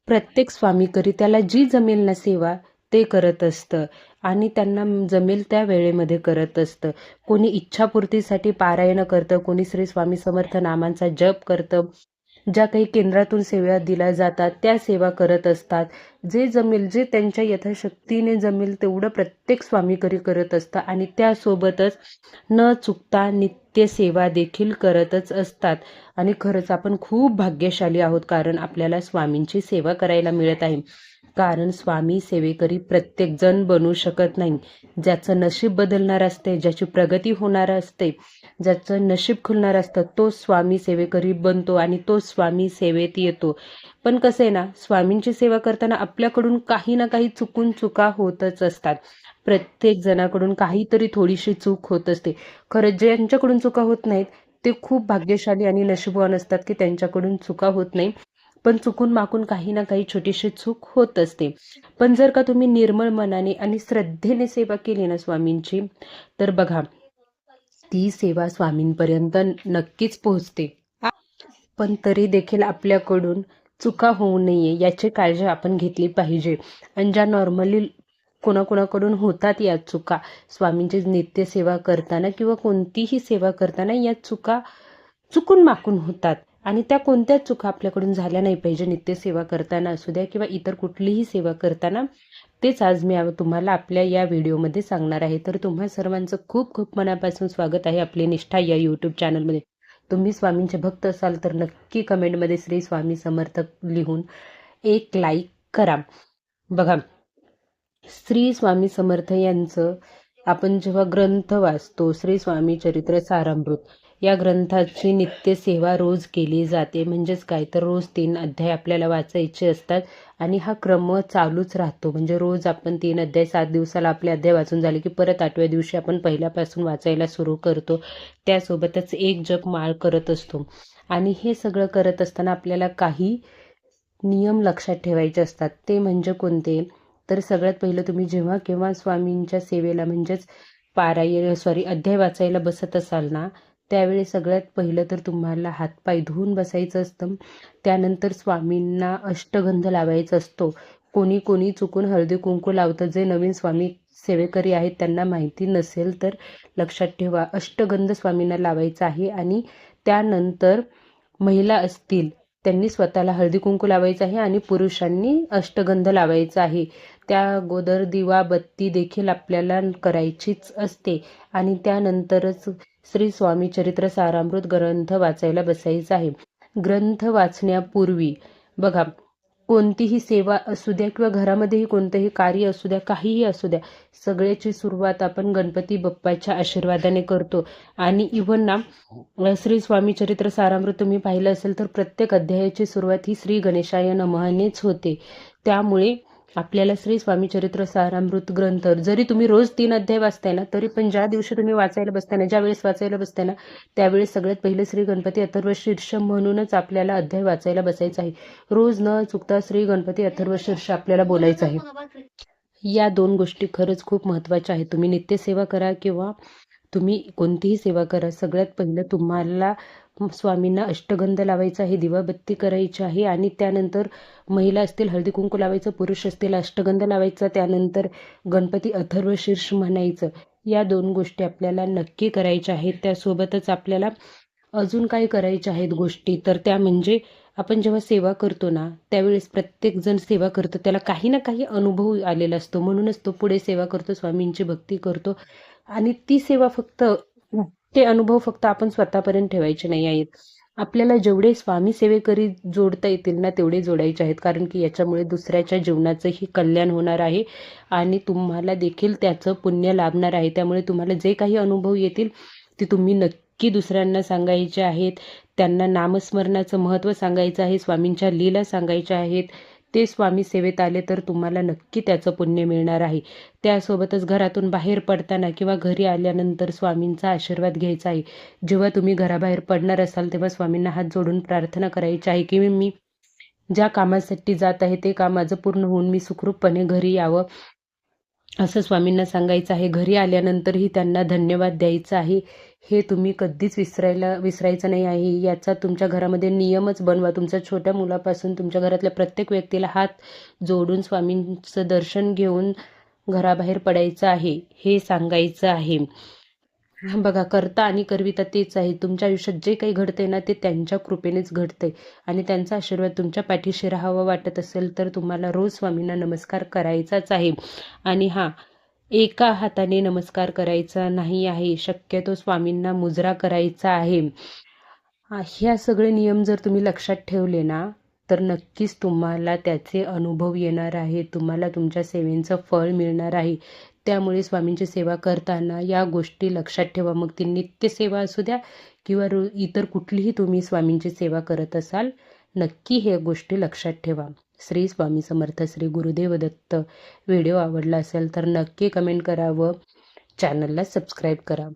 प्रत्येक स्वामीकरी त्याला जी जमेल ना सेवा ते करत असतं आणि त्यांना जमेल त्या वेळेमध्ये करत असतं. कोणी इच्छापूर्तीसाठी पारायण करतं, कोणी श्री स्वामी समर्थ नामांचा जप करतं. ज्या काही केंद्रातून सेवा दिल्या जातात त्या सेवा करत असतात. जे जमेल, जे त्यांच्या यथाशक्तीने जमेल तेवढं प्रत्येक स्वामीकरी करत असतात आणि त्यासोबतच न चुकता नित्य सेवा देखील करतच असतात. आणि खरंच आपण खूप भाग्यशाली आहोत, कारण आपल्याला स्वामींची सेवा करायला मिळत आहे. कारण स्वामी सेवेकरी प्रत्येकजण बनू शकत नाही. ज्याचं नशीब बदलणार असते, ज्याची प्रगती होणार असते, ज्याचं नशीब खुलणार असतं, तो स्वामी सेवेकरी बनतो आणि तो स्वामी सेवेत येतो. पण कसं आहे ना, स्वामींची सेवा करताना आपल्याकडून काही ना काही चुका होतच असतात. प्रत्येक जणाकडून काहीतरी थोडीशी चूक होत असते. खरं ज्यांच्याकडून चुका होत नाहीत ते खूप भाग्यशाली आणि नशीबवान असतात की त्यांच्याकडून चुका होत नाही. पण चुकून माकून काही ना काही छोटीशी चूक होत असते. पण जर का तुम्ही निर्मळ मनाने आणि श्रद्धेने सेवा केली ना स्वामींची, तर बघा ती सेवा स्वामींपर्यंत नक्कीच पोहोचते. पण तरी देखील आपल्याकडून चुका होऊ नये याची काळजी आपण घेतली पाहिजे. आणि ज्या नॉर्मली कोणाकोणाकडून होतात या चुका स्वामींची नित्यसेवा करताना किंवा कोणतीही सेवा करताना, या चुका चुकून माकून होतात आणि त्या कोणत्याच चुका आपल्याकडून झाल्या नाही पाहिजे. नित्यसेवा करताना असू द्या किंवा इतर कुठलीही सेवा करताना, तेच आज मी तुम्हाला आपल्या या व्हिडिओमध्ये सांगणार आहे. तर तुम्हा सर्वांचं खूप खूप मनापासून स्वागत आहे आपली निष्ठा या यूट्यूब चॅनलमध्ये. तुम्ही स्वामींचे भक्त असाल तर नक्की कमेंटमध्ये श्री स्वामी समर्थ लिहून एक लाईक करा. बघा, श्री स्वामी समर्थ यांचं आपण जेव्हा ग्रंथ वाचतो, श्री स्वामी चरित्र सारामृत, या ग्रंथाची नित्य सेवा रोज केली जाते. म्हणजेच काय तर रोज 3 अध्याय आपल्याला वाचायचे असतात आणि हा क्रम चालूच राहतो. म्हणजे रोज आपण 3 अध्याय, 7 दिवसाला आपले अध्याय वाचून झाले की परत 8व्या दिवशी आपण पहिल्यापासून वाचायला सुरू करतो. त्यासोबतच एक जप माळ करत असतो. आणि हे सगळं करत असताना आपल्याला काही नियम लक्षात ठेवायचे असतात. ते म्हणजे कोणते? तर सगळ्यात पहिलं तुम्ही जेव्हा केव्हा स्वामींच्या सेवेला म्हणजेच अध्याय वाचायला बसत असाल ना, त्यावेळी सगळ्यात पहिलं तर तुम्हाला हातपाय धुवून बसायचं असतं. त्यानंतर स्वामींना अष्टगंध लावायचा असतो. कोणी कोणी चुकून हळदी कुंकू लावतं. जे नवीन स्वामी सेवेकरी आहेत त्यांना माहिती नसेल तर लक्षात ठेवा, अष्टगंध स्वामींना लावायचा आहे. आणि त्यानंतर महिला असतील त्यांनी स्वतःला हळदी कुंकू लावायचं आहे आणि पुरुषांनी अष्टगंध लावायचा आहे. त्या अगोदर दिवा बत्ती देखील आपल्याला करायचीच असते. आणि त्यानंतरच श्री स्वामी चरित्र सारामृत ग्रंथ वाचायला बसायचं आहे. ग्रंथ वाचण्यापूर्वी बघा, कोणतीही सेवा असू द्या किंवा घरामध्येही कोणतंही कार्य असू द्या, काहीही असू द्या, सगळ्याची सुरुवात आपण गणपती बाप्पाच्या आशीर्वादाने करतो. आणि इव्हन ना, श्री स्वामी चरित्र सारामृत तुम्ही पाहिलं असेल तर प्रत्येक अध्यायाची सुरुवात ही श्री गणेशाय नमःनेच होते. त्यामुळे आपल्याला श्री स्वामी चरित्र सारामृत ग्रंथ जरी तुम्ही रोज 3 अध्याय वाचताय ना, तरी पण ज्या दिवशी तुम्ही वाचायला बसताय ना, ज्या वेळेस वाचायला बसताय ना, त्यावेळेस सगळ्यात पहिले श्री गणपती अथर्व शीर्ष म्हणूनच आपल्याला अध्याय वाचायला बसायचं आहे. रोज न चुकता श्री गणपती अथर्व शीर्ष आपल्याला बोलायचं आहे. या 2 गोष्टी खरंच खूप महत्त्वाच्या आहेत. तुम्ही नित्यसेवा करा किंवा तुम्ही कोणतीही सेवा करा, सगळ्यात पहिलं तुम्हाला स्वामींना अष्टगंध लावायचा आहे, दिवाबत्ती करायची आहे. आणि त्यानंतर महिला असतील हळदी कुंकू लावायचं, पुरुष असतील अष्टगंध लावायचा, त्यानंतर गणपती अथर्व शीर्ष म्हणायचं. या 2 गोष्टी आपल्याला नक्की करायच्या आहेत. त्यासोबतच आपल्याला अजून काय करायच्या आहेत गोष्टी, तर त्या म्हणजे आपण जेव्हा सेवा करतो ना, त्यावेळेस प्रत्येकजण सेवा करतो त्याला काही ना काही अनुभव आलेला असतो. म्हणूनच तो पुढे सेवा करतो, स्वामींची भक्ती करतो. आणि ती सेवा फक्त, ते अनुभव फक्त आपण स्वतःपर्यंत ठेवायचे नाही आहेत. आपल्याला जेवढे स्वामी सेवेकरी जोडता येतील ना तेवढे जोडायचे आहेत. कारण की याच्यामुळे दुसऱ्याच्या जीवनाचंही कल्याण होणार आहे आणि तुम्हाला देखील त्याचं पुण्य लाभणार आहे. त्यामुळे तुम्हाला जे काही अनुभव येतील ते तुम्ही नक्की दुसऱ्यांना सांगायचे आहेत. त्यांना नामस्मरणाचं महत्त्व सांगायचं आहे, स्वामींच्या लीला सांगायच्या आहेत. ते स्वामी सेवेत आले तर तुम्हाला नक्की त्याचं पुण्य मिळणार आहे. त्यासोबतच घरातून बाहेर पडताना किंवा घरी आल्यानंतर स्वामींचा आशीर्वाद घ्यायचा आहे. जेव्हा तुम्ही घराबाहेर पडणार असाल तेव्हा स्वामींना हात जोडून प्रार्थना करायची आहे की मी ज्या कामासाठी जात आहे ते काम माझं पूर्ण होऊन मी सुखरूपपणे घरी यावं. असं स्वामींना सांगायचं आहे. घरी आल्यानंतरही त्यांना धन्यवाद द्यायचा आहे. हे तुम्ही कधीच विसरायचं नाही आहे. याचा तुमच्या घरामध्ये नियमच बनवा. तुमच्या छोट्या मुलापासून तुमच्या घरातल्या प्रत्येक व्यक्तीला हात जोडून स्वामींचं दर्शन घेऊन घराबाहेर पडायचं आहे, हे सांगायचं आहे. बघा, करता आणि करविता तेच आहे. तुमच्या आयुष्यात जे काही घडते ना, ते त्यांच्या कृपेनेच घडते आणि त्यांचा आशीर्वाद तुमच्या पाठीशी राहावा वाटत असेल तर तुम्हाला रोज स्वामींना नमस्कार करायचाच आहे. आणि हां, एका हाताने नमस्कार करायचा नाही आहे, शक्यतो स्वामींना मुजरा करायचा आहे. ह्या सगळे नियम जर तुम्ही लक्षात ठेवले ना, तर नक्कीच तुम्हाला त्याचे अनुभव येणार आहे. तुम्हाला तुमच्या सेवेचं फळ मिळणार आहे. त्यामुळे स्वामींची सेवा करताना या गोष्टी लक्षात ठेवा. मग ती नित्यसेवा असू द्या किंवा इतर कुठलीही तुम्ही स्वामींची सेवा करत असाल, नक्की ह्या गोष्टी लक्षात ठेवा. श्री स्वामी समर्थ. श्री गुरुदेव दत्त. व्हिडिओ आवडला असेल तर नक्की कमेंट करा व चॅनलला सबस्क्राईब करा.